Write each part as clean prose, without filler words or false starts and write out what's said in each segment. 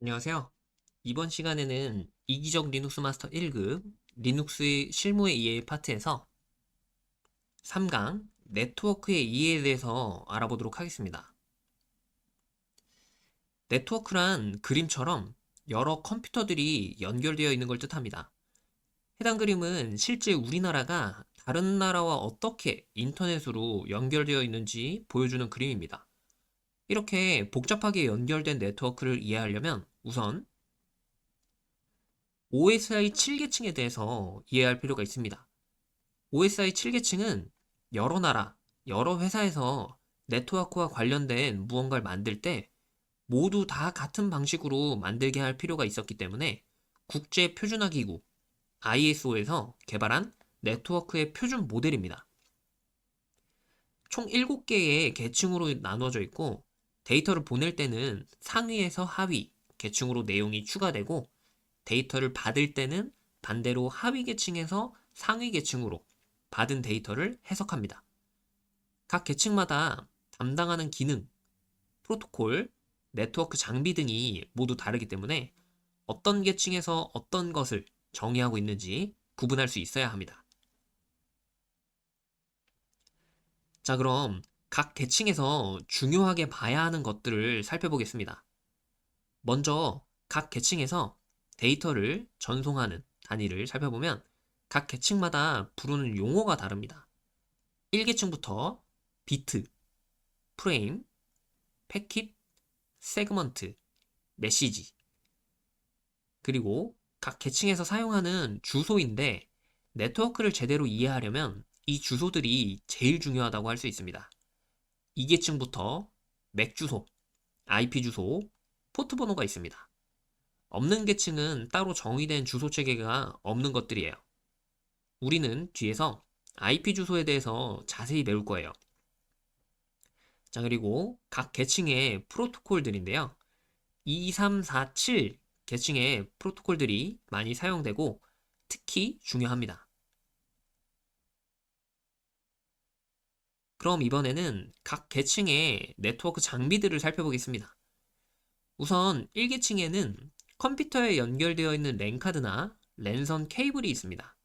안녕하세요. 이번 시간에는 이기적 리눅스 마스터 1급 리눅스의 실무의 이해 파트에서 3강 네트워크의 이해에 대해서 알아보도록 하겠습니다. 네트워크란 그림처럼 여러 컴퓨터들이 연결되어 있는 걸 뜻합니다. 해당 그림은 실제 우리나라가 다른 나라와 어떻게 인터넷으로 연결되어 있는지 보여주는 그림입니다. 이렇게 복잡하게 연결된 네트워크를 이해하려면 우선 OSI 7계층에 대해서 이해할 필요가 있습니다. OSI 7계층은 여러 나라, 여러 회사에서 네트워크와 관련된 무언가를 만들 때 모두 다 같은 방식으로 만들게 할 필요가 있었기 때문에 국제 표준화 기구 ISO에서 개발한 네트워크의 표준 모델입니다. 총 7개의 계층으로 나누어져 있고 데이터를 보낼 때는 상위에서 하위 계층으로 내용이 추가되고 데이터를 받을 때는 반대로 하위 계층에서 상위 계층으로 받은 데이터를 해석합니다. 각 계층마다 담당하는 기능, 프로토콜, 네트워크 장비 등이 모두 다르기 때문에 어떤 계층에서 어떤 것을 정의하고 있는지 구분할 수 있어야 합니다. 자, 그럼 각 계층에서 중요하게 봐야 하는 것들을 살펴보겠습니다. 먼저 각 계층에서 데이터를 전송하는 단위를 살펴보면 각 계층마다 부르는 용어가 다릅니다. 1계층부터 비트, 프레임, 패킷, 세그먼트, 메시지, 그리고 각 계층에서 사용하는 주소인데 네트워크를 제대로 이해하려면 이 주소들이 제일 중요하다고 할 수 있습니다. 2계층부터 맥 주소, IP 주소, 포트 번호가 있습니다. 없는 계층은 따로 정의된 주소 체계가 없는 것들이에요. 우리는 뒤에서 IP 주소에 대해서 자세히 배울 거예요. 자, 그리고 각 계층의 프로토콜들인데요. 2, 3, 4, 7 계층의 프로토콜들이 많이 사용되고 특히 중요합니다. 그럼 이번에는 각 계층의 네트워크 장비들을 살펴보겠습니다. 우선 1계층에는 컴퓨터에 연결되어 있는 랜 카드나 랜선 케이블이 있습니다.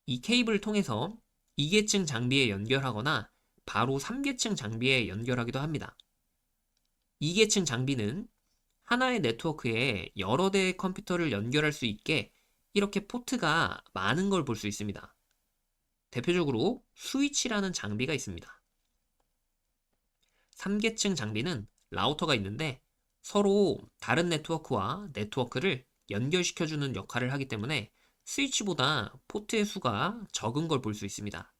이 케이블을 통해서 2계층 장비에 연결하거나 바로 3계층 장비에 연결하기도 합니다. 2계층 장비는 하나의 네트워크에 여러 대의 컴퓨터를 연결할 수 있게 이렇게 포트가 많은 걸 볼 수 있습니다. 대표적으로 스위치라는 장비가 있습니다. 3계층 장비는 라우터가 있는데 서로 다른 네트워크와 네트워크를 연결시켜주는 역할을 하기 때문에 스위치보다 포트의 수가 적은 걸 볼 수 있습니다.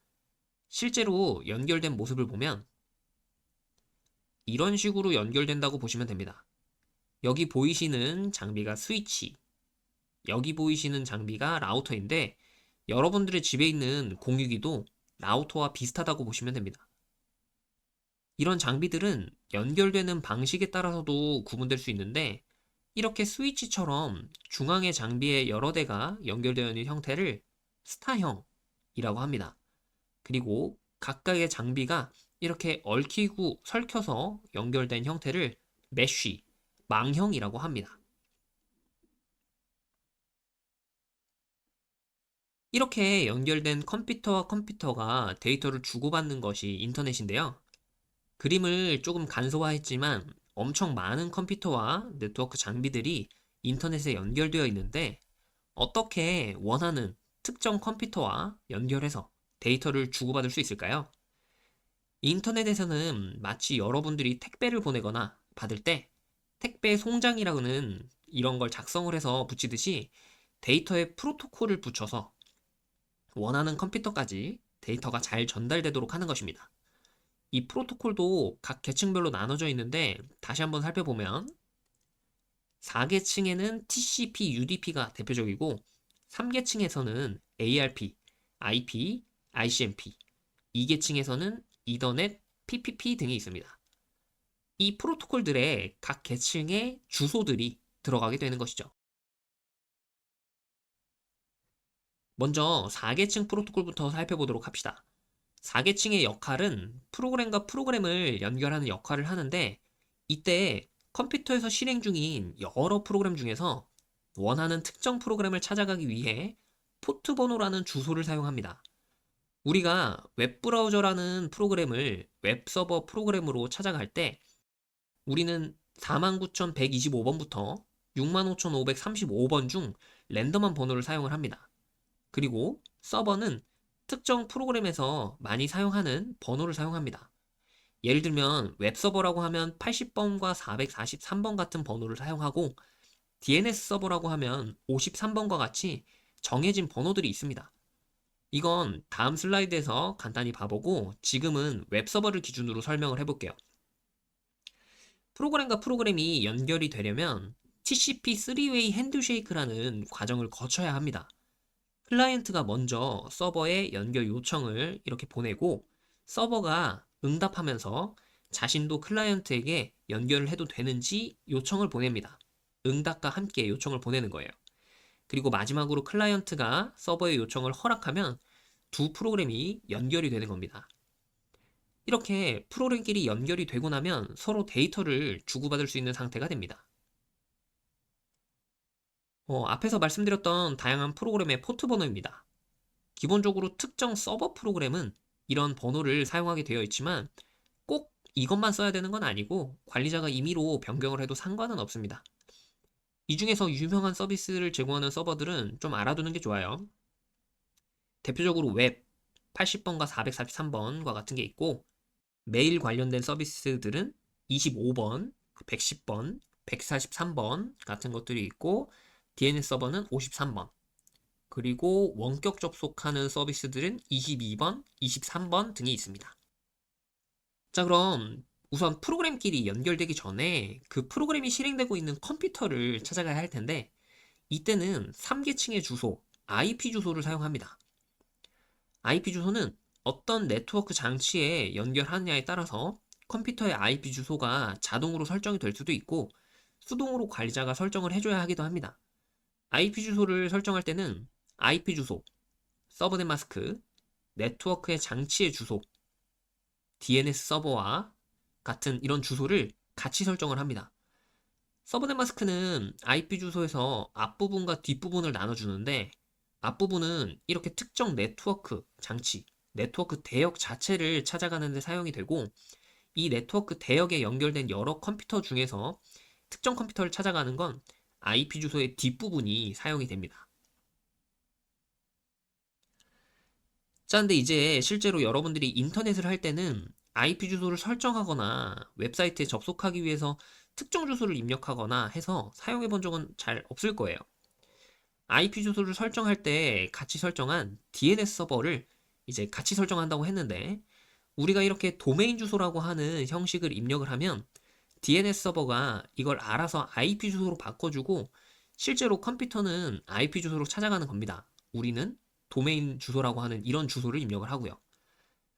실제로 연결된 모습을 보면 이런 식으로 연결된다고 보시면 됩니다. 여기 보이시는 장비가 스위치, 여기 보이시는 장비가 라우터인데 여러분들의 집에 있는 공유기도 라우터와 비슷하다고 보시면 됩니다. 이런 장비들은 연결되는 방식에 따라서도 구분될 수 있는데 이렇게 스위치처럼 중앙의 장비에 여러 대가 연결되어 있는 형태를 스타형이라고 합니다. 그리고 각각의 장비가 이렇게 얽히고 설켜서 연결된 형태를 메쉬, 망형이라고 합니다. 이렇게 연결된 컴퓨터와 컴퓨터가 데이터를 주고받는 것이 인터넷인데요. 그림을 조금 간소화했지만 엄청 많은 컴퓨터와 네트워크 장비들이 인터넷에 연결되어 있는데 어떻게 원하는 특정 컴퓨터와 연결해서 데이터를 주고받을 수 있을까요? 인터넷에서는 마치 여러분들이 택배를 보내거나 받을 때 택배 송장이라고는 이런 걸 작성을 해서 붙이듯이 데이터에 프로토콜을 붙여서 원하는 컴퓨터까지 데이터가 잘 전달되도록 하는 것입니다. 이 프로토콜도 각 계층별로 나눠져 있는데 다시 한번 살펴보면 4계층에는 TCP, UDP가 대표적이고 3계층에서는 ARP, IP, ICMP, 2계층에서는 이더넷, PPP 등이 있습니다. 이 프로토콜들의 각 계층의 주소들이 들어가게 되는 것이죠. 먼저 4계층 프로토콜부터 살펴보도록 합시다. 4계층의 역할은 프로그램과 프로그램을 연결하는 역할을 하는데 이때 컴퓨터에서 실행 중인 여러 프로그램 중에서 원하는 특정 프로그램을 찾아가기 위해 포트 번호라는 주소를 사용합니다. 우리가 웹브라우저라는 프로그램을 웹서버 프로그램으로 찾아갈 때 우리는 49,125번부터 65,535번 중 랜덤한 번호를 사용을 합니다. 그리고 서버는 특정 프로그램에서 많이 사용하는 번호를 사용합니다. 예를 들면 웹서버라고 하면 80번과 443번 같은 번호를 사용하고 DNS 서버라고 하면 53번과 같이 정해진 번호들이 있습니다. 이건 다음 슬라이드에서 간단히 봐보고 지금은 웹서버를 기준으로 설명을 해볼게요. 프로그램과 프로그램이 연결이 되려면 TCP 3-way 핸드쉐이크라는 과정을 거쳐야 합니다. 클라이언트가 먼저 서버에 연결 요청을 이렇게 보내고 서버가 응답하면서 자신도 클라이언트에게 연결을 해도 되는지 요청을 보냅니다. 응답과 함께 요청을 보내는 거예요. 그리고 마지막으로 클라이언트가 서버의 요청을 허락하면 두 프로그램이 연결이 되는 겁니다. 이렇게 프로그램끼리 연결이 되고 나면 서로 데이터를 주고받을 수 있는 상태가 됩니다. 앞에서 말씀드렸던 다양한 프로그램의 포트 번호입니다. 기본적으로 특정 서버 프로그램은 이런 번호를 사용하게 되어 있지만 꼭 이것만 써야 되는 건 아니고 관리자가 임의로 변경을 해도 상관은 없습니다. 이 중에서 유명한 서비스를 제공하는 서버들은 좀 알아두는 게 좋아요. 대표적으로 웹 80번과 443번과 같은 게 있고 메일 관련된 서비스들은 25번, 110번, 143번 같은 것들이 있고 DNS 서버는 53번, 그리고 원격 접속하는 서비스들은 22번, 23번 등이 있습니다. 자, 그럼 우선 프로그램끼리 연결되기 전에 그 프로그램이 실행되고 있는 컴퓨터를 찾아가야 할 텐데 이때는 3계층의 주소, IP 주소를 사용합니다. IP 주소는 어떤 네트워크 장치에 연결하느냐에 따라서 컴퓨터의 IP 주소가 자동으로 설정이 될 수도 있고 수동으로 관리자가 설정을 해줘야 하기도 합니다. IP 주소를 설정할 때는 IP 주소, 서브넷 마스크, 네트워크의 장치의 주소, DNS 서버와 같은 이런 주소를 같이 설정을 합니다. 서브넷 마스크는 IP 주소에서 앞부분과 뒷부분을 나눠주는데 앞부분은 이렇게 특정 네트워크 장치, 네트워크 대역 자체를 찾아가는 데 사용이 되고 이 네트워크 대역에 연결된 여러 컴퓨터 중에서 특정 컴퓨터를 찾아가는 건 IP 주소의 뒷부분이 사용이 됩니다. 자, 근데 이제 실제로 여러분들이 인터넷을 할 때는 IP 주소를 설정하거나 웹사이트에 접속하기 위해서 특정 주소를 입력하거나 해서 사용해 본 적은 잘 없을 거예요. IP 주소를 설정할 때 같이 설정한 DNS 서버를 이제 같이 설정한다고 했는데 우리가 이렇게 도메인 주소라고 하는 형식을 입력을 하면 DNS 서버가 이걸 알아서 IP 주소로 바꿔주고 실제로 컴퓨터는 IP 주소로 찾아가는 겁니다. 우리는 도메인 주소라고 하는 이런 주소를 입력을 하고요.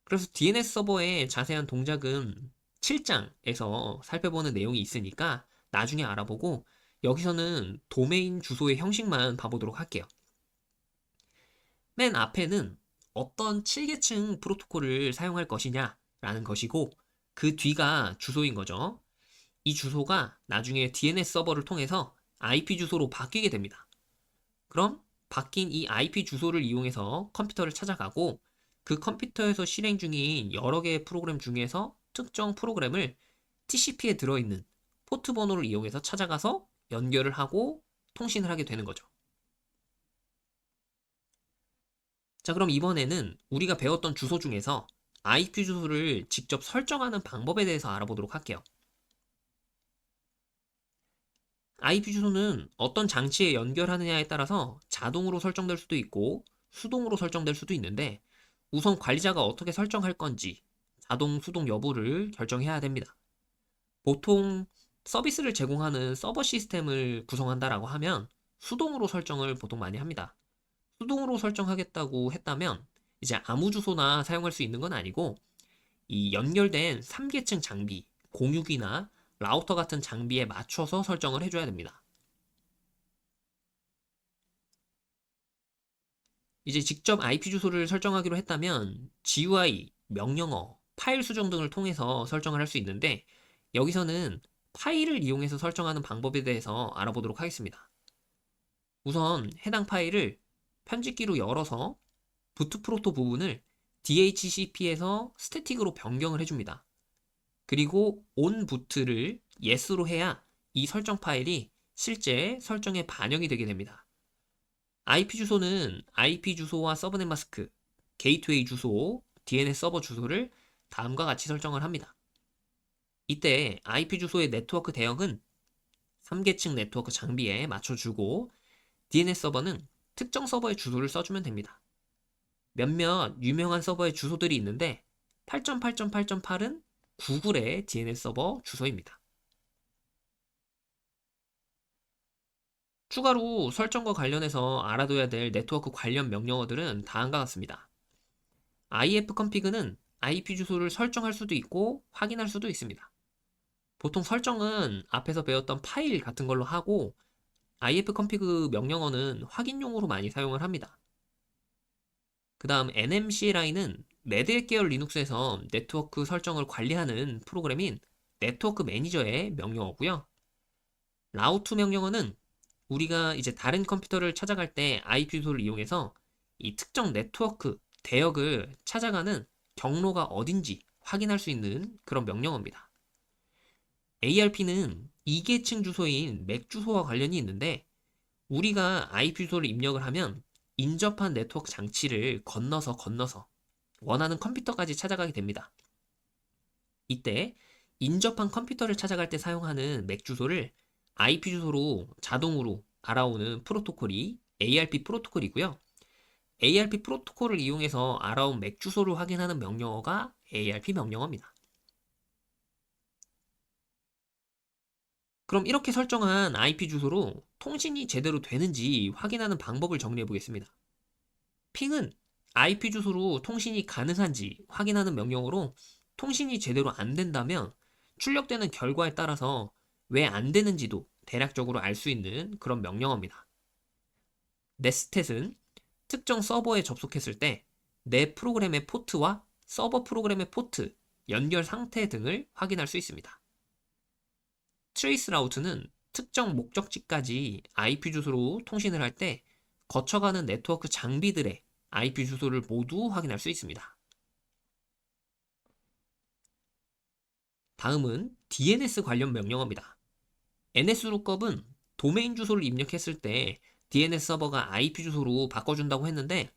그래서 DNS 서버의 자세한 동작은 7장에서 살펴보는 내용이 있으니까 나중에 알아보고 여기서는 도메인 주소의 형식만 봐보도록 할게요. 맨 앞에는 어떤 7계층 프로토콜을 사용할 것이냐라는 것이고 그 뒤가 주소인 거죠. 이 주소가 나중에 DNS 서버를 통해서 IP 주소로 바뀌게 됩니다. 그럼 바뀐 이 IP 주소를 이용해서 컴퓨터를 찾아가고 그 컴퓨터에서 실행 중인 여러 개의 프로그램 중에서 특정 프로그램을 TCP에 들어있는 포트 번호를 이용해서 찾아가서 연결을 하고 통신을 하게 되는 거죠. 자, 그럼 이번에는 우리가 배웠던 주소 중에서 IP 주소를 직접 설정하는 방법에 대해서 알아보도록 할게요. IP 주소는 어떤 장치에 연결하느냐에 따라서 자동으로 설정될 수도 있고 수동으로 설정될 수도 있는데 우선 관리자가 어떻게 설정할 건지 자동, 수동 여부를 결정해야 됩니다. 보통 서비스를 제공하는 서버 시스템을 구성한다라고 하면 수동으로 설정을 보통 많이 합니다. 수동으로 설정하겠다고 했다면 이제 아무 주소나 사용할 수 있는 건 아니고 이 연결된 3계층 장비, 공유기나 라우터 같은 장비에 맞춰서 설정을 해줘야 됩니다. 이제 직접 IP 주소를 설정하기로 했다면 GUI, 명령어, 파일 수정 등을 통해서 설정을 할 수 있는데 여기서는 파일을 이용해서 설정하는 방법에 대해서 알아보도록 하겠습니다. 우선 해당 파일을 편집기로 열어서 부트프로토 부분을 DHCP에서 스태틱으로 변경을 해줍니다. 그리고 onBoot를 yes로 해야 이 설정 파일이 실제 설정에 반영이 되게 됩니다. IP 주소는 IP 주소와 서브넷 마스크, 게이트웨이 주소, DNS 서버 주소를 다음과 같이 설정을 합니다. 이때 IP 주소의 네트워크 대역은 3계층 네트워크 장비에 맞춰주고 DNS 서버는 특정 서버의 주소를 써주면 됩니다. 몇몇 유명한 서버의 주소들이 있는데 8.8.8.8은 구글의 DNS 서버 주소입니다. 추가로 설정과 관련해서 알아둬야 될 네트워크 관련 명령어들은 다음과 같습니다. ifconfig는 IP 주소를 설정할 수도 있고 확인할 수도 있습니다. 보통 설정은 앞에서 배웠던 파일 같은 걸로 하고 ifconfig 명령어는 확인용으로 많이 사용을 합니다. 그 다음 nmcli는 레드햇 계열 리눅스에서 네트워크 설정을 관리하는 프로그램인 네트워크 매니저의 명령어고요. 라우트 명령어는 우리가 이제 다른 컴퓨터를 찾아갈 때 IP 주소를 이용해서 이 특정 네트워크 대역을 찾아가는 경로가 어딘지 확인할 수 있는 그런 명령어입니다. ARP는 2계층 주소인 맥 주소와 관련이 있는데 우리가 IP 주소를 입력을 하면 인접한 네트워크 장치를 건너서 원하는 컴퓨터까지 찾아가게 됩니다. 이때 인접한 컴퓨터를 찾아갈 때 사용하는 맥 주소를 IP 주소로 자동으로 알아오는 프로토콜이 ARP 프로토콜이고요. ARP 프로토콜을 이용해서 알아온 맥 주소를 확인하는 명령어가 ARP 명령어입니다. 그럼 이렇게 설정한 IP 주소로 통신이 제대로 되는지 확인하는 방법을 정리해 보겠습니다. 핑은 IP 주소로 통신이 가능한지 확인하는 명령어로 통신이 제대로 안 된다면 출력되는 결과에 따라서 왜 안 되는지도 대략적으로 알 수 있는 그런 명령어입니다. 넷스탯은 특정 서버에 접속했을 때 내 프로그램의 포트와 서버 프로그램의 포트, 연결 상태 등을 확인할 수 있습니다. 트레이스라우트는 특정 목적지까지 IP 주소로 통신을 할 때 거쳐가는 네트워크 장비들의 IP 주소를 모두 확인할 수 있습니다. 다음은 DNS 관련 명령어입니다. NSLOOKUP은 도메인 주소를 입력했을 때 DNS 서버가 IP 주소로 바꿔준다고 했는데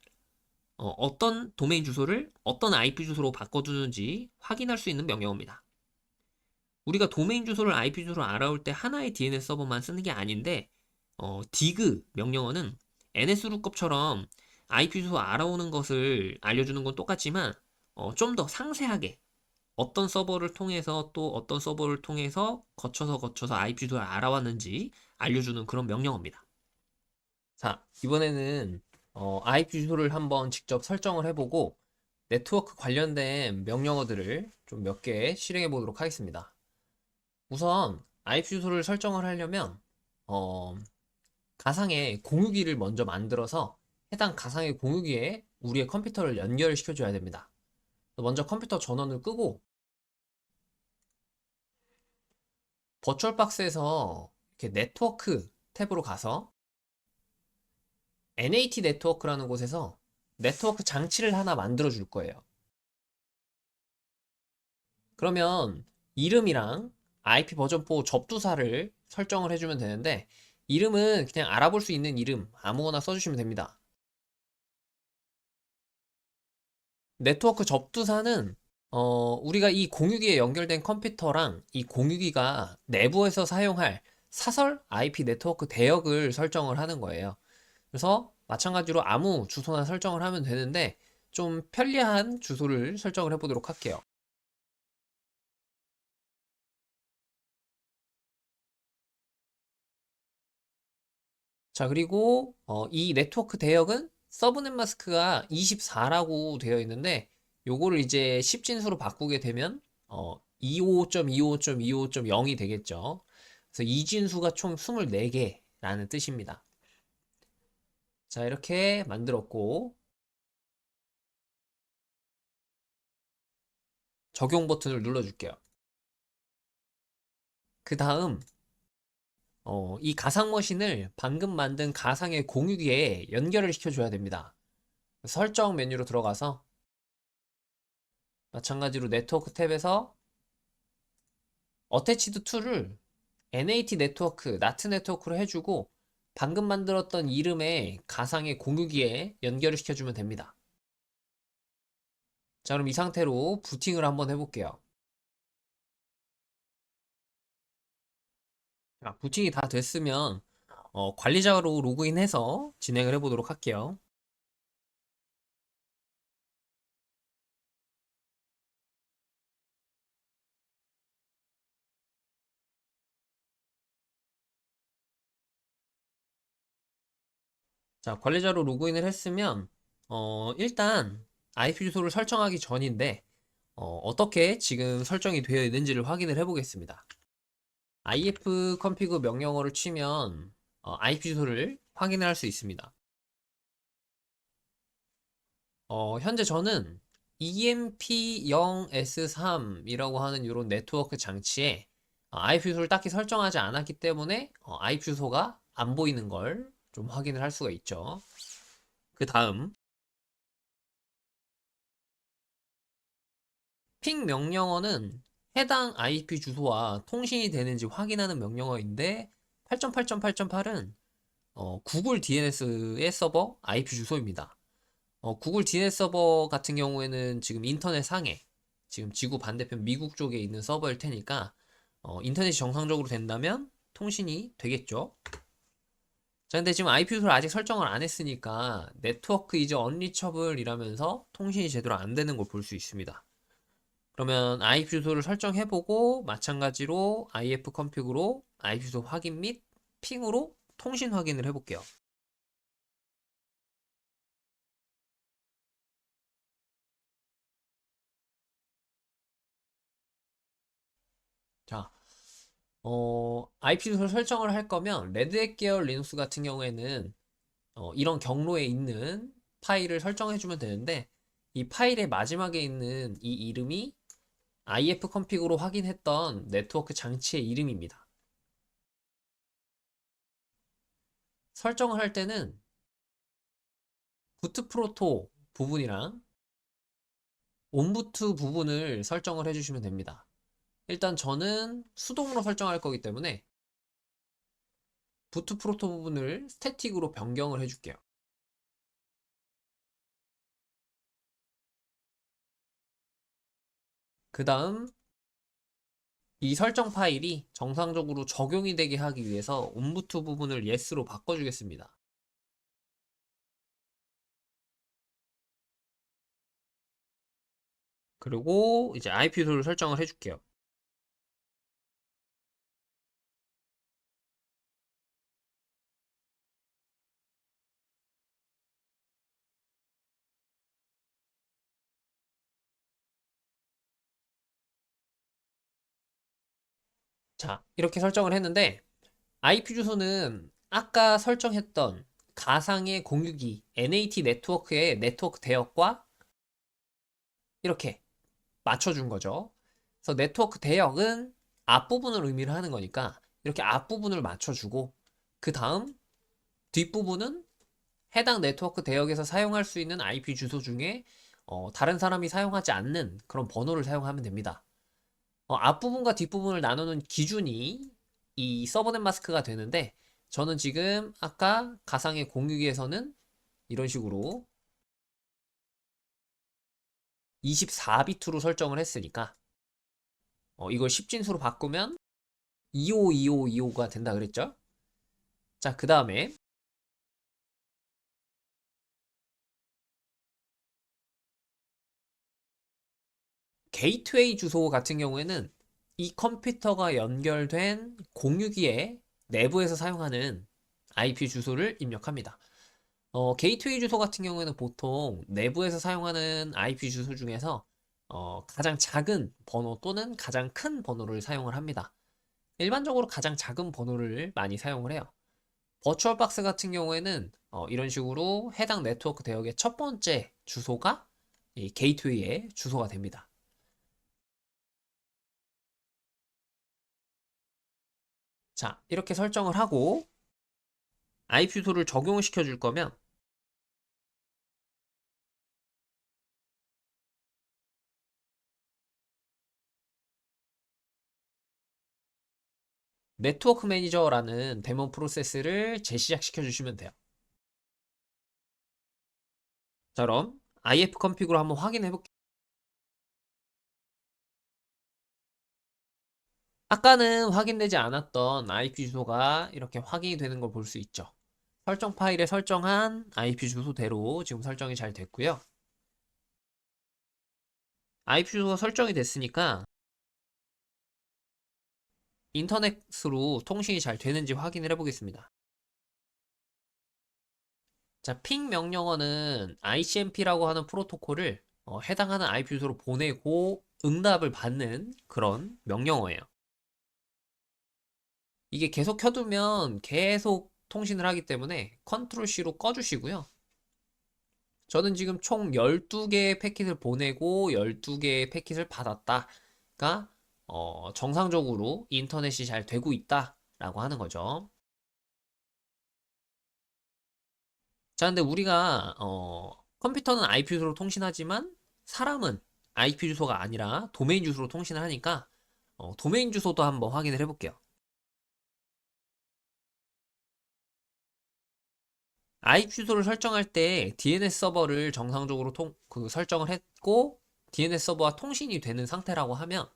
어떤 도메인 주소를 어떤 IP 주소로 바꿔주는지 확인할 수 있는 명령어입니다. 우리가 도메인 주소를 IP 주소로 알아올 때 하나의 DNS 서버만 쓰는 게 아닌데 dig 명령어는 NSLOOKUP처럼 IP 주소 알아오는 것을 알려주는 건 똑같지만 좀 더 상세하게 어떤 서버를 통해서 또 어떤 서버를 통해서 거쳐서 IP 주소를 알아왔는지 알려주는 그런 명령어입니다. 자, 이번에는 IP 주소를 한번 직접 설정을 해보고 네트워크 관련된 명령어들을 좀 몇 개 실행해 보도록 하겠습니다. 우선 IP 주소를 설정을 하려면 가상의 공유기를 먼저 만들어서 해당 가상의 공유기에 우리의 컴퓨터를 연결시켜 줘야 됩니다. 먼저 컴퓨터 전원을 끄고 버추얼박스에서 이렇게 네트워크 탭으로 가서 NAT 네트워크라는 곳에서 네트워크 장치를 하나 만들어 줄 거예요. 그러면 이름이랑 IP 버전 4 접두사를 설정을 해주면 되는데 이름은 그냥 알아볼 수 있는 이름 아무거나 써주시면 됩니다. 네트워크 접두사는 우리가 이 공유기에 연결된 컴퓨터랑 이 공유기가 내부에서 사용할 사설 IP 네트워크 대역을 설정을 하는 거예요. 그래서 마찬가지로 아무 주소나 설정을 하면 되는데 좀 편리한 주소를 설정을 해보도록 할게요. 자, 그리고 이 네트워크 대역은 서브넷 마스크가 24라고 되어 있는데 요거를 이제 10진수로 바꾸게 되면 255.25.25.0이 되겠죠. 그래서 이 진수가 총 24개라는 뜻입니다. 자, 이렇게 만들었고 적용 버튼을 눌러줄게요. 그 다음 이 가상 머신을 방금 만든 가상의 공유기에 연결을 시켜줘야 됩니다. 설정 메뉴로 들어가서 마찬가지로 네트워크 탭에서 어태치드 2를 NAT 네트워크, NAT 네트워크로 해주고 방금 만들었던 이름의 가상의 공유기에 연결을 시켜주면 됩니다. 자, 그럼 이 상태로 부팅을 한번 해볼게요. 자, 부팅이 다 됐으면 관리자로 로그인해서 진행을 해보도록 할게요. 자, 관리자로 로그인을 했으면 일단 IP 주소를 설정하기 전인데 어떻게 지금 설정이 되어 있는지를 확인을 해보겠습니다. ifconfig 명령어를 치면 IP 주소를 확인할 수 있습니다. 현재 저는 EMP0S3이라고 하는 이런 네트워크 장치에 IP 주소를 딱히 설정하지 않았기 때문에 IP 주소가 안 보이는 걸 좀 확인을 할 수가 있죠. 그 다음 핑 명령어는 해당 IP 주소와 통신이 되는지 확인하는 명령어인데 8.8.8.8은 구글 DNS의 서버 IP 주소입니다. 구글 DNS 서버 같은 경우에는 지금 인터넷 상에 지금 지구 반대편 미국 쪽에 있는 서버일 테니까 인터넷이 정상적으로 된다면 통신이 되겠죠. 자, 근데 지금 IP 주소를 아직 설정을 안 했으니까 네트워크 이제 언리처블 이라면서 통신이 제대로 안 되는 걸 볼 수 있습니다. 그러면 IP 주소를 설정해보고 마찬가지로 if config으로 IP 주소 확인 및 핑으로 통신 확인을 해볼게요. 자, IP 주소를 설정을 할 거면 레드햇 계열 리눅스 같은 경우에는 이런 경로에 있는 파일을 설정해주면 되는데 이 파일의 마지막에 있는 이 이름이 ifconfig으로 확인했던 네트워크 장치의 이름입니다. 설정을 할 때는 부트프로토 부분이랑 온부트 부분을 설정을 해주시면 됩니다. 일단 저는 수동으로 설정할 거기 때문에 부트프로토 부분을 스태틱으로 변경을 해줄게요. 그 다음 이 설정 파일이 정상적으로 적용이 되게 하기 위해서 온부트 부분을 yes로 바꿔주겠습니다. 그리고 이제 IP 주소를 설정을 해줄게요. 자, 이렇게 설정을 했는데 IP 주소는 아까 설정했던 가상의 공유기 NAT 네트워크의 네트워크 대역과 이렇게 맞춰준 거죠. 그래서 네트워크 대역은 앞부분을 의미를 하는 거니까 이렇게 앞부분을 맞춰주고 그 다음 뒷부분은 해당 네트워크 대역에서 사용할 수 있는 IP 주소 중에 다른 사람이 사용하지 않는 그런 번호를 사용하면 됩니다. 앞부분과 뒷부분을 나누는 기준이 이 서버넷 마스크가 되는데 저는 지금 아까 가상의 공유기에서는 이런 식으로 24비트로 설정을 했으니까 이걸 10진수로 바꾸면 252525가 된다 그랬죠? 자, 그 다음에 게이트웨이 주소 같은 경우에는 이 컴퓨터가 연결된 공유기에 내부에서 사용하는 IP 주소를 입력합니다. 게이트웨이 주소 같은 경우에는 보통 내부에서 사용하는 IP 주소 중에서 가장 작은 번호 또는 가장 큰 번호를 사용을 합니다. 일반적으로 가장 작은 번호를 많이 사용을 해요. 버추얼박스 같은 경우에는 이런 식으로 해당 네트워크 대역의 첫 번째 주소가 이 게이트웨이의 주소가 됩니다. 자, 이렇게 설정을 하고 IP 주소를 적용을 시켜줄 거면 네트워크 매니저라는 데모 프로세스를 재시작시켜 주시면 돼요. 자, 그럼 IF 컨피그로 한번 확인해 볼게요. 아까는 확인되지 않았던 IP 주소가 이렇게 확인이 되는 걸 볼 수 있죠. 설정 파일에 설정한 IP 주소대로 지금 설정이 잘 됐고요. IP 주소가 설정이 됐으니까 인터넷으로 통신이 잘 되는지 확인을 해보겠습니다. 자, 핑 명령어는 ICMP라고 하는 프로토콜을 해당하는 IP 주소로 보내고 응답을 받는 그런 명령어예요. 이게 계속 켜두면 계속 통신을 하기 때문에 컨트롤 C로 꺼주시고요. 저는 지금 총 12개의 패킷을 보내고 12개의 패킷을 받았다가 정상적으로 인터넷이 잘 되고 있다라고 하는 거죠. 자, 근데 우리가 컴퓨터는 IP 주소로 통신하지만 사람은 IP 주소가 아니라 도메인 주소로 통신을 하니까 도메인 주소도 한번 확인을 해볼게요. IP 주소를 설정할 때 DNS 서버를 정상적으로 설정을 했고 DNS 서버와 통신이 되는 상태라고 하면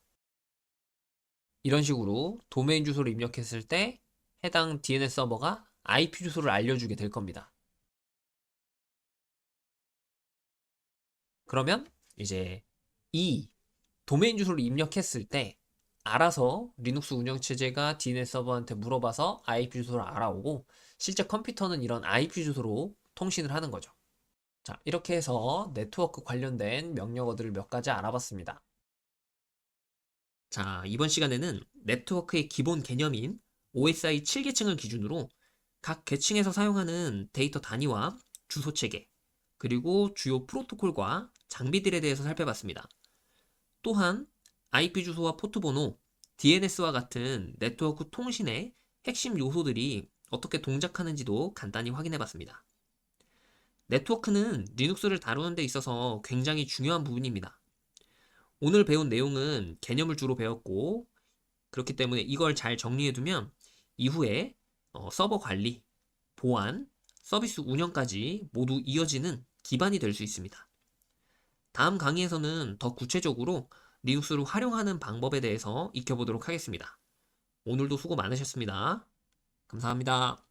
이런 식으로 도메인 주소를 입력했을 때 해당 DNS 서버가 IP 주소를 알려주게 될 겁니다. 그러면 이제 이 도메인 주소를 입력했을 때 알아서 리눅스 운영체제가 DNS 서버한테 물어봐서 IP 주소를 알아오고 실제 컴퓨터는 이런 IP 주소로 통신을 하는 거죠. 자, 이렇게 해서 네트워크 관련된 명령어들을 몇 가지 알아봤습니다. 자, 이번 시간에는 네트워크의 기본 개념인 OSI 7계층을 기준으로 각 계층에서 사용하는 데이터 단위와 주소 체계, 그리고 주요 프로토콜과 장비들에 대해서 살펴봤습니다. 또한 IP 주소와 포트 번호, DNS와 같은 네트워크 통신의 핵심 요소들이 어떻게 동작하는지도 간단히 확인해봤습니다. 네트워크는 리눅스를 다루는 데 있어서 굉장히 중요한 부분입니다. 오늘 배운 내용은 개념을 주로 배웠고, 그렇기 때문에 이걸 잘 정리해두면 이후에 서버 관리, 보안, 서비스 운영까지 모두 이어지는 기반이 될 수 있습니다. 다음 강의에서는 더 구체적으로 리눅스를 활용하는 방법에 대해서 익혀보도록 하겠습니다. 오늘도 수고 많으셨습니다. 감사합니다.